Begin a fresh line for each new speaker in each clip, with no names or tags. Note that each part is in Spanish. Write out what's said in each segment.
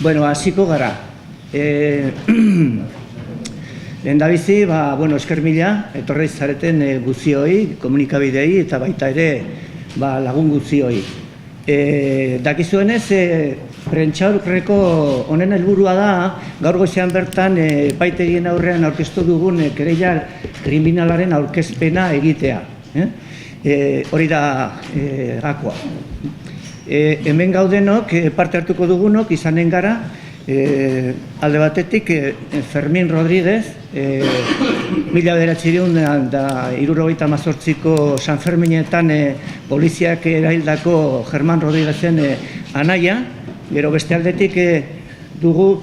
Bueno, hasiko gara. Lehendabizi, esker mila, etorri zareten guzioi, komunikabidei eta baita ere lagun guzioi. Dakizuenez, prentsaurreko honen helburua da, gaur goizean bertan epaitegien aurrean aurkeztu dugun kereila kriminalaren aurkezpena egitea. Hori da gakoa. Hemen gaudenok, parte hartuko dugunok, izanen gara, alde batetik Fermín Rodríguez, 1978ko San Ferminetan poliziak erahildako Germán Rodríguezen anaia, gero beste aldetik dugu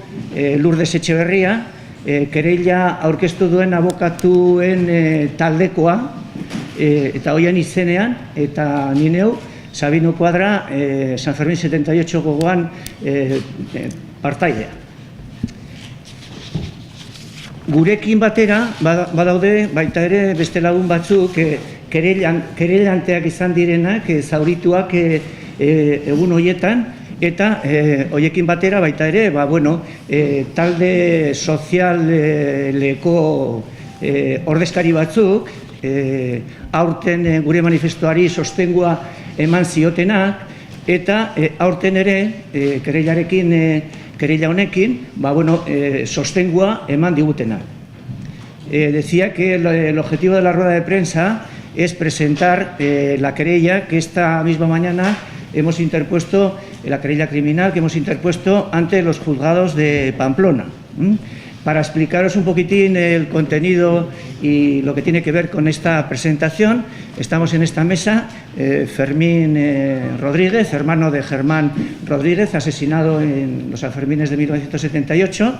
Lourdes Etxeberria, kereila aurkeztu duen abokatuen taldekoa, eta hoien izenean, eta ni neu, Sabino Cuadra, San Fermín 78 gogoan partaidea. Gurekin batera, badaude, baita ere beste lagun batzuk, kereilanteak izan direnak, zaurituak egun horietan, eta horiekin batera, baita ere, talde sozialeko ordezkari batzuk, aurten gure manifestuari sostengua eman ziotenak, eta aurten ere, kereila honekin, sostengua eman digutenak. Decía que el objetivo de la rueda de prensa es presentar la querella que esta misma mañana hemos interpuesto, la querella criminal que hemos interpuesto ante los juzgados de Pamplona. Para explicaros un poquitín el contenido y lo que tiene que ver con esta presentación, estamos en esta mesa Fermín Rodríguez, hermano de Germán Rodríguez, asesinado en los Sanfermines de 1978,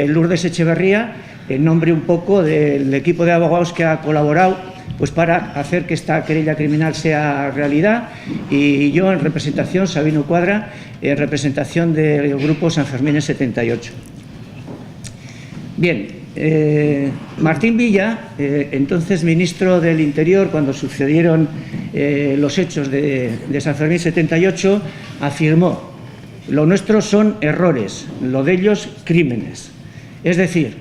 Lourdes Etxeberria, en nombre un poco del equipo de abogados que ha colaborado para hacer que esta querella criminal sea realidad, y yo en representación, Sabino Cuadra, en representación del grupo Sanfermines 78. Bien, Martín Villa, entonces ministro del Interior, cuando sucedieron los hechos de San Fermín 78, afirmó: lo nuestro son errores, lo de ellos crímenes. Es decir,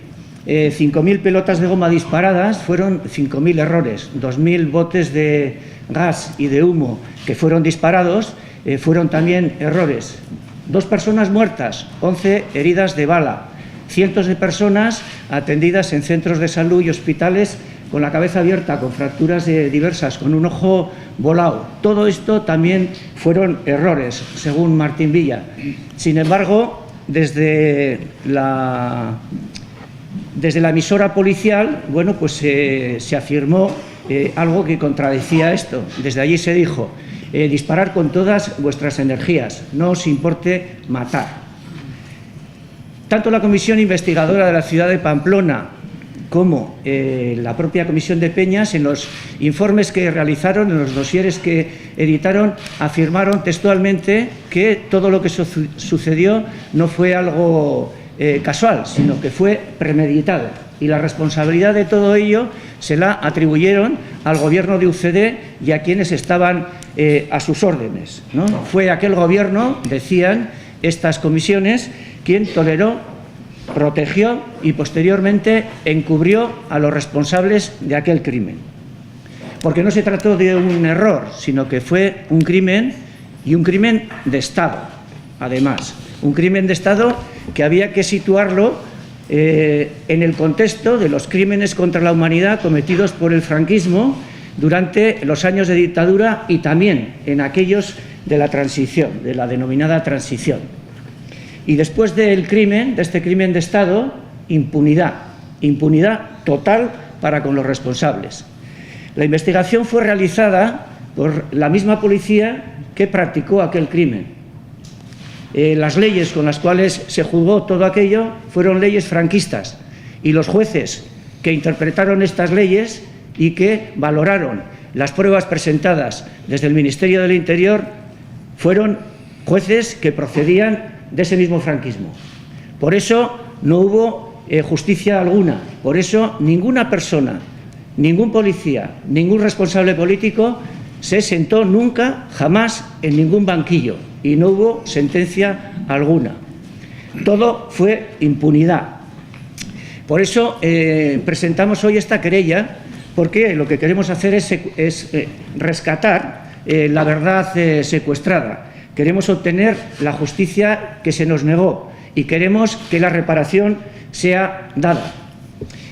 5.000 pelotas de goma disparadas fueron 5.000 errores, 2.000 botes de gas y de humo que fueron disparados fueron también errores. 2 personas muertas, 11 heridas de bala. Cientos de personas atendidas en centros de salud y hospitales con la cabeza abierta, con fracturas diversas, con un ojo volado. Todo esto también fueron errores, según Martín Villa. Sin embargo, desde la emisora policial, se afirmó algo que contradecía esto. Desde allí se dijo: disparar con todas vuestras energías, no os importe matar. Tanto la Comisión Investigadora de la ciudad de Pamplona como la propia Comisión de Peñas, en los informes que realizaron, en los dosieres que editaron, afirmaron textualmente que todo lo que sucedió no fue algo casual, sino que fue premeditado. Y la responsabilidad de todo ello se la atribuyeron al gobierno de UCD y a quienes estaban a sus órdenes, ¿no? Fue aquel gobierno, decían estas comisiones, quien toleró, protegió y posteriormente encubrió a los responsables de aquel crimen. Porque no se trató de un error, sino que fue un crimen, y un crimen de Estado, además. Un crimen de Estado que había que situarlo en el contexto de los crímenes contra la humanidad cometidos por el franquismo durante los años de dictadura y también en aquellos de la transición, de la denominada transición. Y después del crimen, de este crimen de Estado, impunidad total para con los responsables. La investigación fue realizada por la misma policía que practicó aquel crimen. Las leyes con las cuales se juzgó todo aquello fueron leyes franquistas, y los jueces que interpretaron estas leyes y que valoraron las pruebas presentadas desde el Ministerio del Interior fueron jueces que procedían de ese mismo franquismo. Por eso no hubo justicia alguna, por eso ninguna persona, ningún policía, ningún responsable político se sentó nunca, jamás, en ningún banquillo, y no hubo sentencia alguna. Todo fue impunidad. Por eso presentamos hoy esta querella, porque lo que queremos hacer es rescatar la verdad secuestrada. Queremos obtener la justicia que se nos negó y queremos que la reparación sea dada.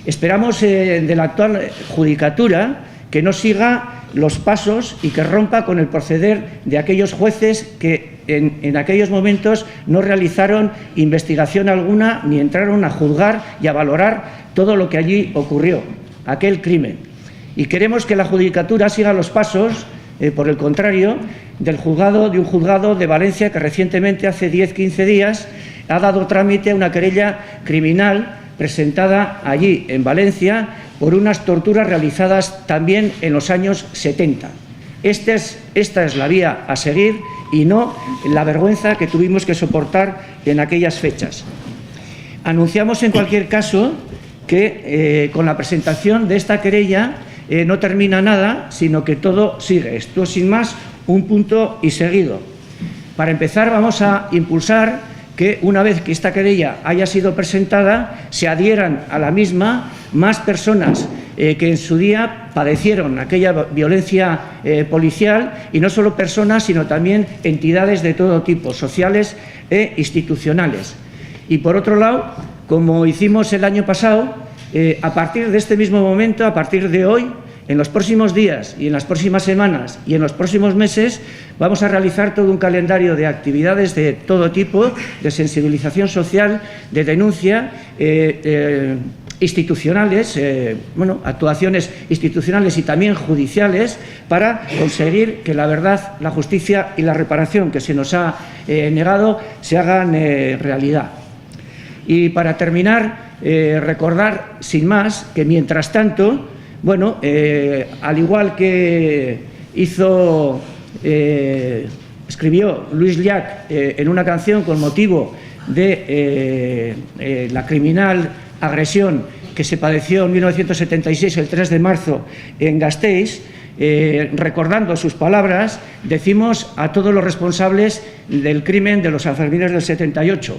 Esperamos de la actual judicatura que no siga los pasos y que rompa con el proceder de aquellos jueces que en aquellos momentos no realizaron investigación alguna ni entraron a juzgar y a valorar todo lo que allí ocurrió, aquel crimen. Y queremos que la judicatura siga los pasos, por el contrario, de un juzgado de Valencia que recientemente, hace 10-15 días, ha dado trámite a una querella criminal presentada allí, en Valencia, por unas torturas realizadas también en los años 70. Esta es la vía a seguir y no la vergüenza que tuvimos que soportar en aquellas fechas. Anunciamos, en cualquier caso, que con la presentación de esta querella no termina nada, sino que todo sigue. Esto es, sin más, un punto y seguido. Para empezar, vamos a impulsar que, una vez que esta querella haya sido presentada, se adhieran a la misma más personas que en su día padecieron aquella violencia policial, y no solo personas, sino también entidades de todo tipo, sociales e institucionales. Y, por otro lado, como hicimos el año pasado, a partir de este mismo momento, a partir de hoy, en los próximos días y en las próximas semanas y en los próximos meses, vamos a realizar todo un calendario de actividades de todo tipo, de sensibilización social, de denuncia, institucionales, actuaciones institucionales y también judiciales, para conseguir que la verdad, la justicia y la reparación que se nos ha negado se hagan realidad. Y para terminar, recordar, sin más, que mientras tanto, al igual que escribió Luis Llach en una canción con motivo de la criminal agresión que se padeció en 1976, el 3 de marzo, en Gasteiz, recordando sus palabras, decimos a todos los responsables del crimen de los Sanfermines del 78: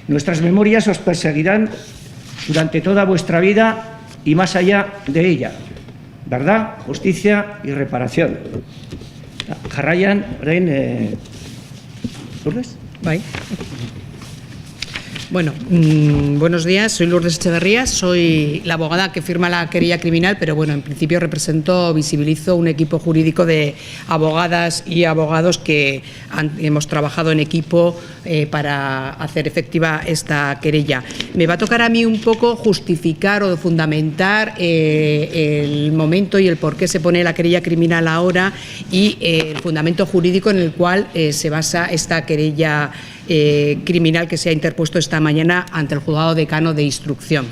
nuestras memorias os perseguirán durante toda vuestra vida y más allá de ella. Verdad, justicia y reparación. Jarraian, orain, Lourdes?
Bai. Bueno, buenos días, soy Lourdes Echeverría, soy la abogada que firma la querella criminal, pero bueno, en principio visibilizo un equipo jurídico de abogadas y abogados que hemos trabajado en equipo para hacer efectiva esta querella. Me va a tocar a mí un poco justificar o fundamentar el momento y el por qué se pone la querella criminal ahora y el fundamento jurídico en el cual se basa esta querella criminal que se ha interpuesto esta mañana ante el Juzgado Decano de Instrucción.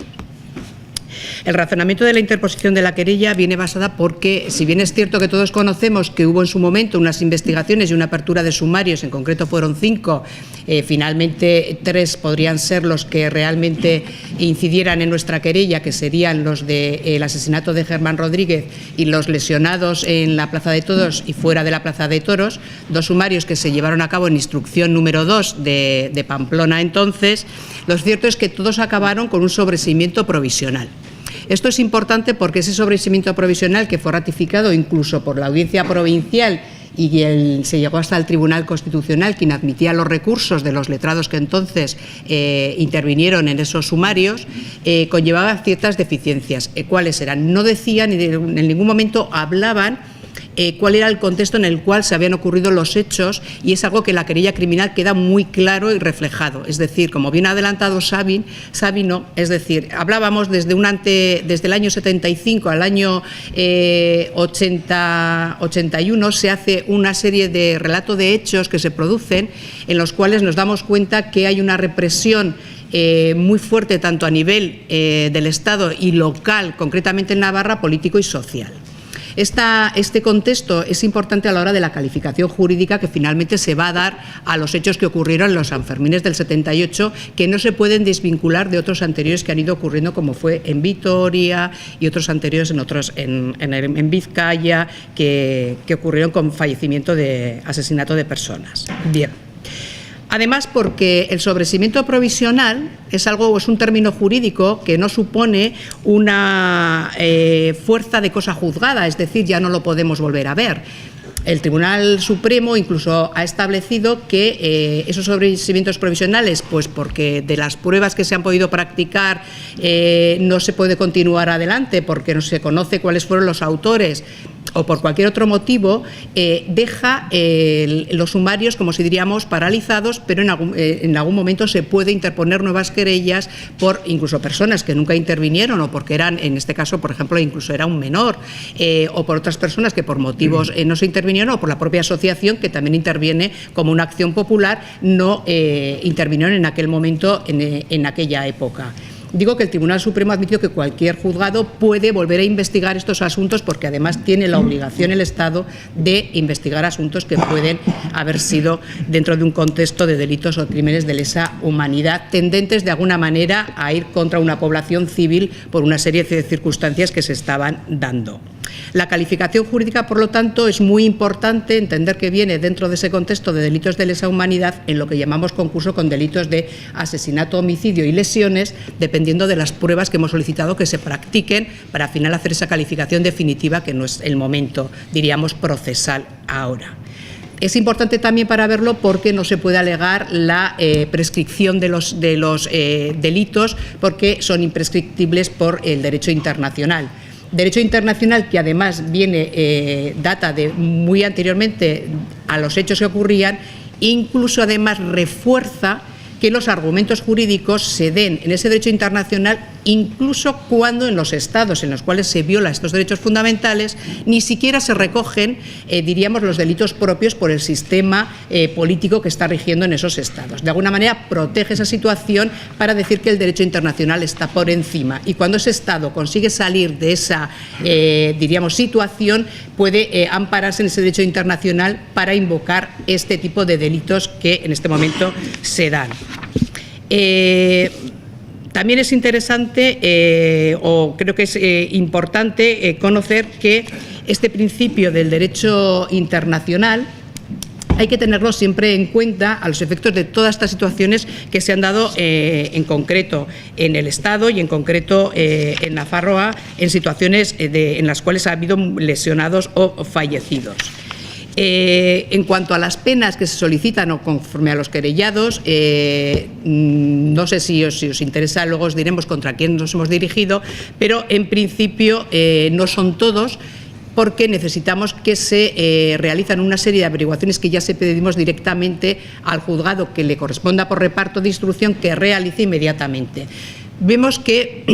El razonamiento de la interposición de la querella viene basada porque, si bien es cierto que todos conocemos que hubo en su momento unas investigaciones y una apertura de sumarios, en concreto fueron 5, finalmente 3 podrían ser los que realmente incidieran en nuestra querella, que serían los del asesinato de Germán Rodríguez y los lesionados en la Plaza de Toros y fuera de la Plaza de Toros, 2 sumarios que se llevaron a cabo en instrucción número 2 de Pamplona entonces. Lo cierto es que todos acabaron con un sobreseimiento provisional. Esto es importante porque ese sobreseimiento provisional, que fue ratificado incluso por la Audiencia Provincial y se llegó hasta el Tribunal Constitucional, quien admitía los recursos de los letrados que entonces intervinieron en esos sumarios, conllevaba ciertas deficiencias. ¿Cuáles eran? No decían ni en ningún momento hablaban cuál era el contexto en el cual se habían ocurrido los hechos, y es algo que en la querella criminal queda muy claro y reflejado. Es decir, como bien ha adelantado Sabino, es decir, hablábamos desde el año 75 al año 81 se hace una serie de relato de hechos que se producen en los cuales nos damos cuenta que hay una represión muy fuerte tanto a nivel del Estado y local, concretamente en Navarra, político y social. Este contexto es importante a la hora de la calificación jurídica que finalmente se va a dar a los hechos que ocurrieron en los Sanfermines del 78, que no se pueden desvincular de otros anteriores que han ido ocurriendo, como fue en Vitoria y otros anteriores en Vizcaya, que ocurrieron con fallecimiento de asesinato de personas. Bien. Además, porque el sobreseimiento provisional es un término jurídico que no supone una fuerza de cosa juzgada, es decir, ya no lo podemos volver a ver. El Tribunal Supremo incluso ha establecido que esos sobreseimientos provisionales, pues porque de las pruebas que se han podido practicar no se puede continuar adelante porque no se conoce cuáles fueron los autores o por cualquier otro motivo, deja los sumarios, como si diríamos, paralizados, pero en algún momento se puede interponer nuevas querellas por incluso personas que nunca intervinieron o porque eran, en este caso, por ejemplo, incluso era un menor, o por otras personas que por motivos no se intervinieron, o por la propia asociación que también interviene como una acción popular, no intervinieron en aquel momento, en aquella época. Digo que el Tribunal Supremo ha admitido que cualquier juzgado puede volver a investigar estos asuntos porque además tiene la obligación el Estado de investigar asuntos que pueden haber sido dentro de un contexto de delitos o crímenes de lesa humanidad tendentes de alguna manera a ir contra una población civil por una serie de circunstancias que se estaban dando. La calificación jurídica, por lo tanto, es muy importante entender que viene dentro de ese contexto de delitos de lesa humanidad en lo que llamamos concurso con delitos de asesinato, homicidio y lesiones, dependiendo de las pruebas que hemos solicitado que se practiquen para al final hacer esa calificación definitiva, que no es el momento, diríamos, procesal ahora. Es importante también para verlo porque no se puede alegar la prescripción de los delitos porque son imprescriptibles por el derecho internacional. Derecho internacional que además data de muy anteriormente a los hechos que ocurrían, incluso además refuerza que los argumentos jurídicos se den en ese derecho internacional incluso cuando en los estados en los cuales se violan estos derechos fundamentales ni siquiera se recogen, diríamos, los delitos propios por el sistema político que está rigiendo en esos estados. De alguna manera protege esa situación para decir que el derecho internacional está por encima y cuando ese estado consigue salir de esa, diríamos, situación, puede ampararse en ese derecho internacional para invocar este tipo de delitos que en este momento se dan. También es interesante, o creo que es importante, conocer que este principio del derecho internacional hay que tenerlo siempre en cuenta a los efectos de todas estas situaciones que se han dado en concreto en el Estado y en concreto en Nafarroa, en situaciones en las cuales ha habido lesionados o fallecidos. En cuanto a las penas que se solicitan o conforme a los querellados, no sé si os interesa, luego os diremos contra quién nos hemos dirigido, pero en principio no son todos, porque necesitamos que se realizan una serie de averiguaciones que ya se pedimos directamente al juzgado que le corresponda por reparto de instrucción que realice inmediatamente. Vemos que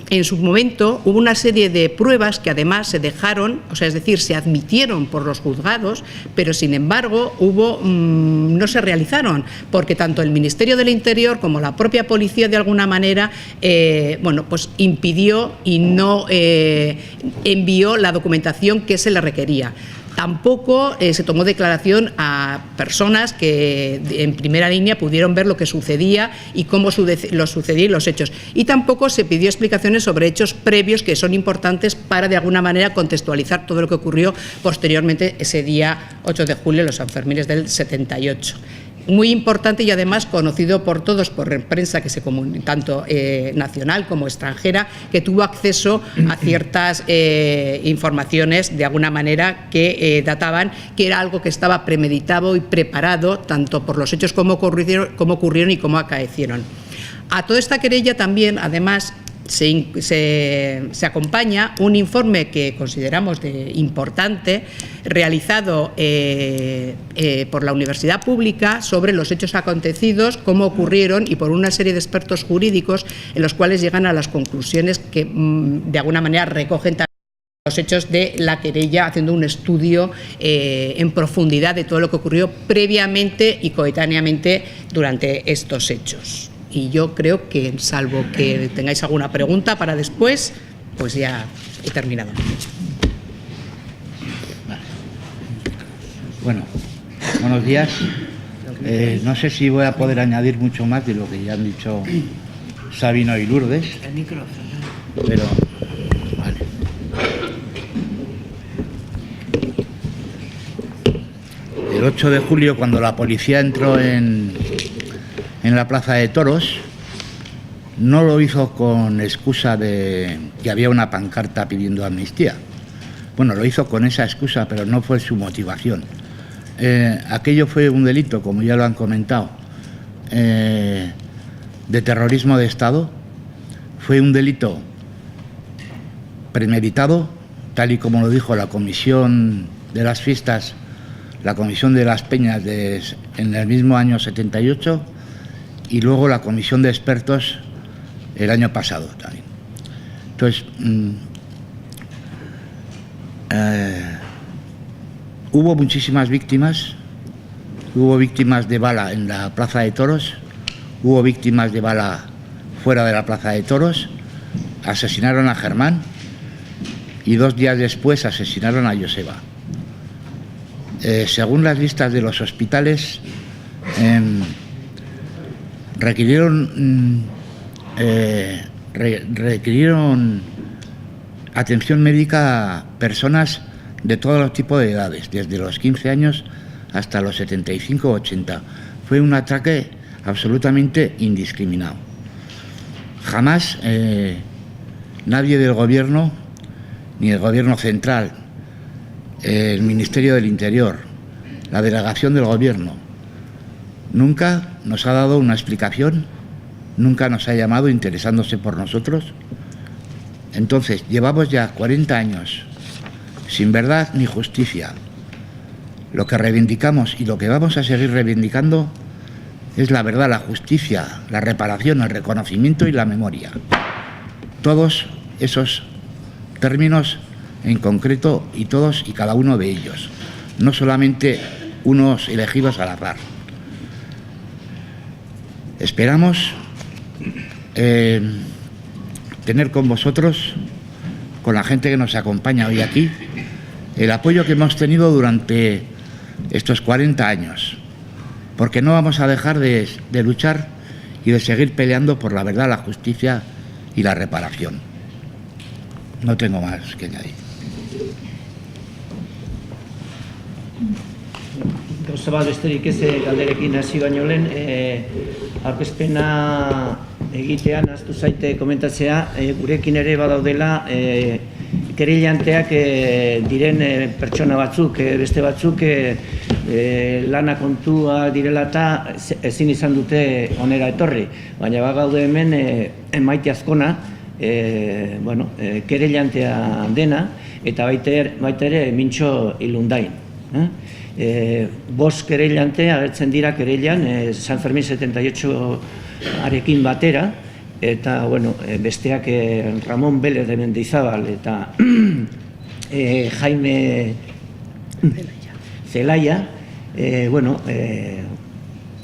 en su momento hubo una serie de pruebas que además se dejaron, o sea, es decir, se admitieron por los juzgados, pero sin embargo no se realizaron, porque tanto el Ministerio del Interior como la propia policía de alguna manera pues impidió y no envió la documentación que se le requería. Tampoco se tomó declaración a personas que en primera línea pudieron ver lo que sucedía y cómo lo sucedían los hechos. Y tampoco se pidió explicaciones sobre hechos previos que son importantes para de alguna manera contextualizar todo lo que ocurrió posteriormente ese día 8 de julio, los Sanfermines del 78. Muy importante y además conocido por todos, por prensa que tanto nacional como extranjera, que tuvo acceso a ciertas informaciones de alguna manera que databan que era algo que estaba premeditado y preparado tanto por los hechos como ocurrieron y cómo acaecieron. A toda esta querella también, además, se acompaña un informe que consideramos importante realizado por la Universidad Pública sobre los hechos acontecidos, cómo ocurrieron y por una serie de expertos jurídicos en los cuales llegan a las conclusiones que de alguna manera recogen también los hechos de la querella, haciendo un estudio en profundidad de todo lo que ocurrió previamente y coetáneamente durante estos hechos. Y yo creo que, salvo que tengáis alguna pregunta para después, pues ya he terminado.
Bueno, buenos días. No sé si voy a poder añadir mucho más de lo que ya han dicho Sabino y Lourdes. Pero, vale. El 8 de julio, cuando la policía entró en en la Plaza de Toros. No lo hizo con excusa de que había una pancarta pidiendo amnistía. Bueno, lo hizo con esa excusa, pero no fue su motivación. Aquello fue un delito, como ya lo han comentado, de terrorismo de Estado. Fue un delito premeditado, tal y como lo dijo la Comisión de las Fiestas, la Comisión de las Peñas en el mismo año 78, y luego la Comisión de Expertos el año pasado también. Entonces, hubo muchísimas víctimas. Hubo víctimas de bala en la Plaza de Toros, hubo víctimas de bala fuera de la Plaza de Toros. Asesinaron a Germán y 2 días después asesinaron a Joseba. Según las listas de los hospitales, requirieron atención médica a personas de todo los tipos de edades, desde los 15 años hasta los 75 o 80. Fue un ataque absolutamente indiscriminado. Jamás nadie del Gobierno, ni el Gobierno central, el Ministerio del Interior, la delegación del Gobierno, nunca nos ha dado una explicación, nunca nos ha llamado interesándose por nosotros. Entonces, llevamos ya 40 años sin verdad ni justicia. Lo que reivindicamos y lo que vamos a seguir reivindicando es la verdad, la justicia, la reparación, el reconocimiento y la memoria. Todos esos términos en concreto, y todos y cada uno de ellos, no solamente unos elegidos al azar. Esperamos tener con vosotros, con la gente que nos acompaña hoy aquí, el apoyo que hemos tenido durante estos 40 años, porque no vamos a dejar de luchar y de seguir peleando por la verdad, la justicia y la reparación. No tengo más que añadir.
Gauza bat besterik ez galderekin hasi baino lehen, aurkezpena egitean ahaztu zaite komentatzea, gurekin ere badaudela kereilanteak diren pertsona batzuk, beste batzuk lana kontua direla eta ezin izan dute onera etorri. Baina bagaude hemen Maite Azkona, kereilantea dena, eta baita ere Mintxo Ilundain. 5 kereilante agertzen dira kereilan San Fermin 78 arekin batera, eta besteak Ramon Vélez de Mendizabal eta Jaime Zelaya,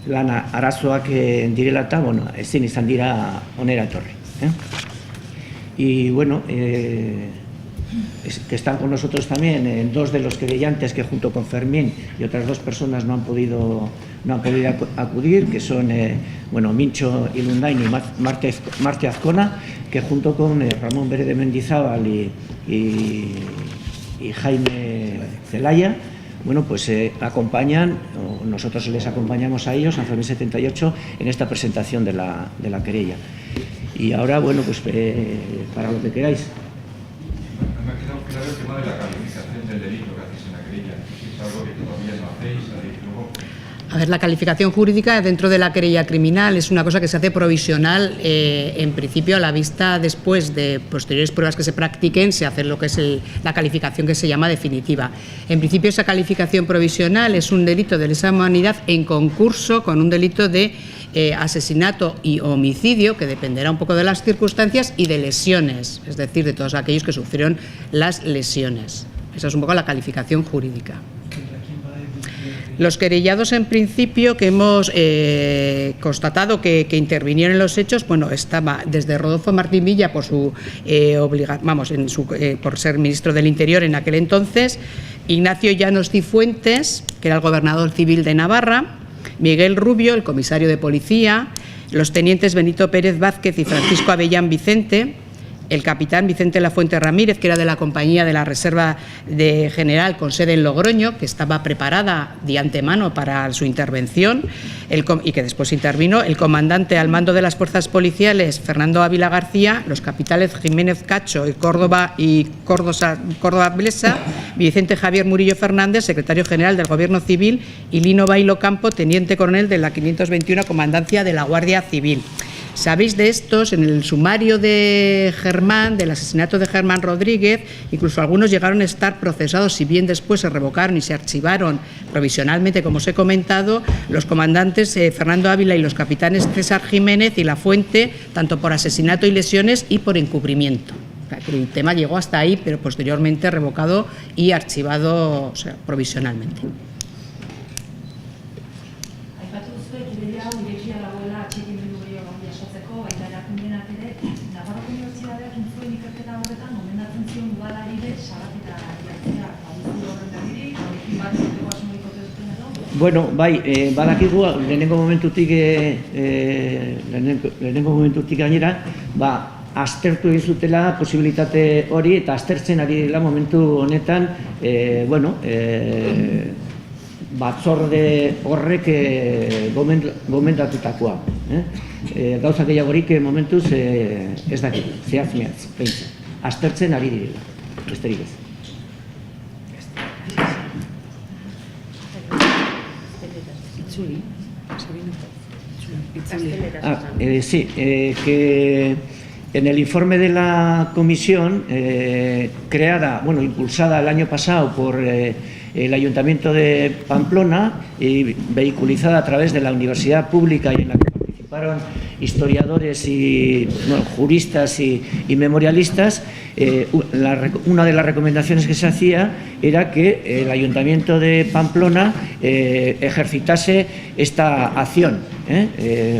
lana arazoak direla eta ezin izan dira onera etorri. Y que están con nosotros también 2 de los querellantes que junto con Fermín y otras 2 personas no han podido acudir, que son Mintxo Ilundain y Maite Azkona, que junto con Ramón Vélez de Mendizábal y Jaime Zelaya, acompañan, o nosotros les acompañamos a ellos, San Fermín 78, en esta presentación de la querella. Y ahora, para lo que queráis.
Me ha quedado claro el tema de la calificación del delito que hacéis en la querella. Es algo que todavía no hacéis, luego.
A ver, la calificación jurídica dentro de la querella criminal es una cosa que se hace provisional. En principio, a la vista, después de posteriores pruebas que se practiquen, se hace lo que es la calificación que se llama definitiva. En principio, esa calificación provisional es un delito de lesa humanidad en concurso con un delito de asesinato y homicidio, que dependerá un poco de las circunstancias, y de lesiones, es decir, de todos aquellos que sufrieron las lesiones. Esa es un poco la calificación jurídica. Los querellados, en principio, que hemos constatado que intervinieron en los hechos, estaba desde Rodolfo Martín Villa por su por ser ministro del Interior en aquel entonces, Ignacio Llanos Cifuentes, que era el gobernador civil de Navarra, Miguel Rubio, el comisario de policía, los tenientes Benito Pérez Vázquez y Francisco Avellán Vicente, el capitán Vicente Lafuente Ramírez, que era de la compañía de la Reserva de General con sede en Logroño, que estaba preparada de antemano para su intervención y que después intervino, el comandante al mando de las fuerzas policiales Fernando Ávila García, los capitanes Jiménez Cacho y Córdoba Blesa, Vicente Javier Murillo Fernández, secretario general del Gobierno Civil, y Lino Bailo Campo, teniente coronel de la 521 Comandancia de la Guardia Civil. Sabéis de estos, en el sumario de Germán, del asesinato de Germán Rodríguez, incluso algunos llegaron a estar procesados, si bien después se revocaron y se archivaron provisionalmente, como os he comentado, los comandantes Fernando Ávila y los capitanes César Jiménez y Lafuente, tanto por asesinato y lesiones y por encubrimiento. O sea, que el tema llegó hasta ahí, pero posteriormente revocado y archivado, o sea, provisionalmente.
Bueno, badakigu lehenengo momentutik gainera, aztertu egin zutela posibilitate hori eta aztertzen ari dela momentu honetan, batzorde horrek gomendatutakoa. Gauza gehiagorik momentuz ez dakit, zehatz, aztertzen ari direla, besterik ez. Que en el informe de la comisión impulsada el año pasado por el Ayuntamiento de Pamplona y vehiculizada a través de la Universidad Pública y en la que participaron historiadores y juristas y memorialistas, una de las recomendaciones que se hacía era que el Ayuntamiento de Pamplona ejercitase esta acción,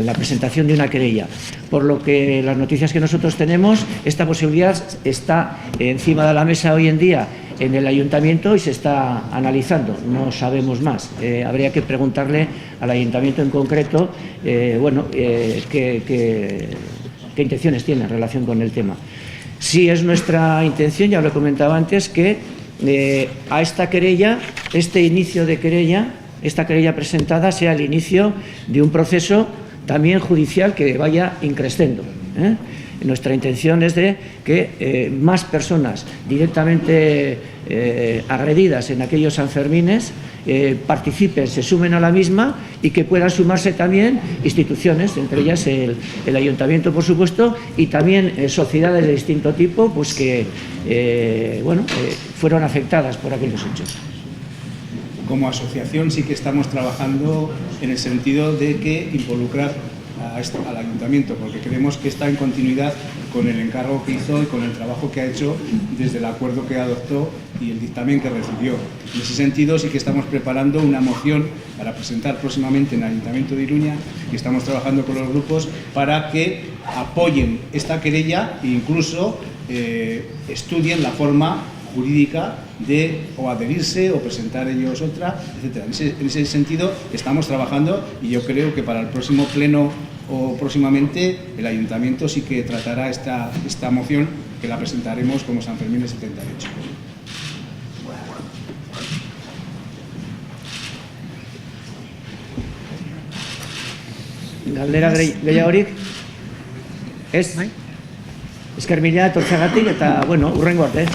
la presentación de una querella. Por lo que las noticias que nosotros tenemos, esta posibilidad está encima de la mesa hoy en día en el Ayuntamiento y se está analizando, no sabemos más. Habría que preguntarle al Ayuntamiento en concreto qué intenciones tiene en relación con el tema. Sí es nuestra intención, ya lo he comentado antes, que a esta querella, este inicio de querella, esta querella presentada sea el inicio de un proceso también judicial que vaya increciendo. Nuestra intención es de que más personas directamente agredidas en aquellos Sanfermines participen, se sumen a la misma y que puedan sumarse también instituciones, entre ellas el Ayuntamiento, por supuesto, y también sociedades de distinto tipo, pues que fueron afectadas por aquellos hechos.
Como asociación sí que estamos trabajando en el sentido de que involucrar al Ayuntamiento, porque creemos que está en continuidad con el encargo que hizo y con el trabajo que ha hecho desde el acuerdo que adoptó y el dictamen que recibió. En ese sentido sí que estamos preparando una moción para presentar próximamente en el Ayuntamiento de Iruña y estamos trabajando con los grupos para que apoyen esta querella e incluso estudien la forma jurídica de o adherirse o presentar ellos otra, etcétera. En ese sentido estamos trabajando y yo creo que para el próximo pleno o próximamente el Ayuntamiento sí que tratará esta moción, que la presentaremos como Sanfermines 78.
Galdera gehiagorik? Ez? Esker mila etortzeagatik eta, hurrengo arte.